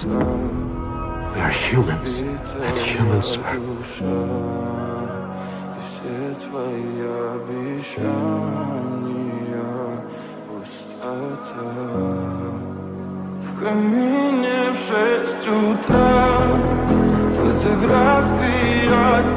We are humans, and humans are... В камине в 6 утра, фотографии от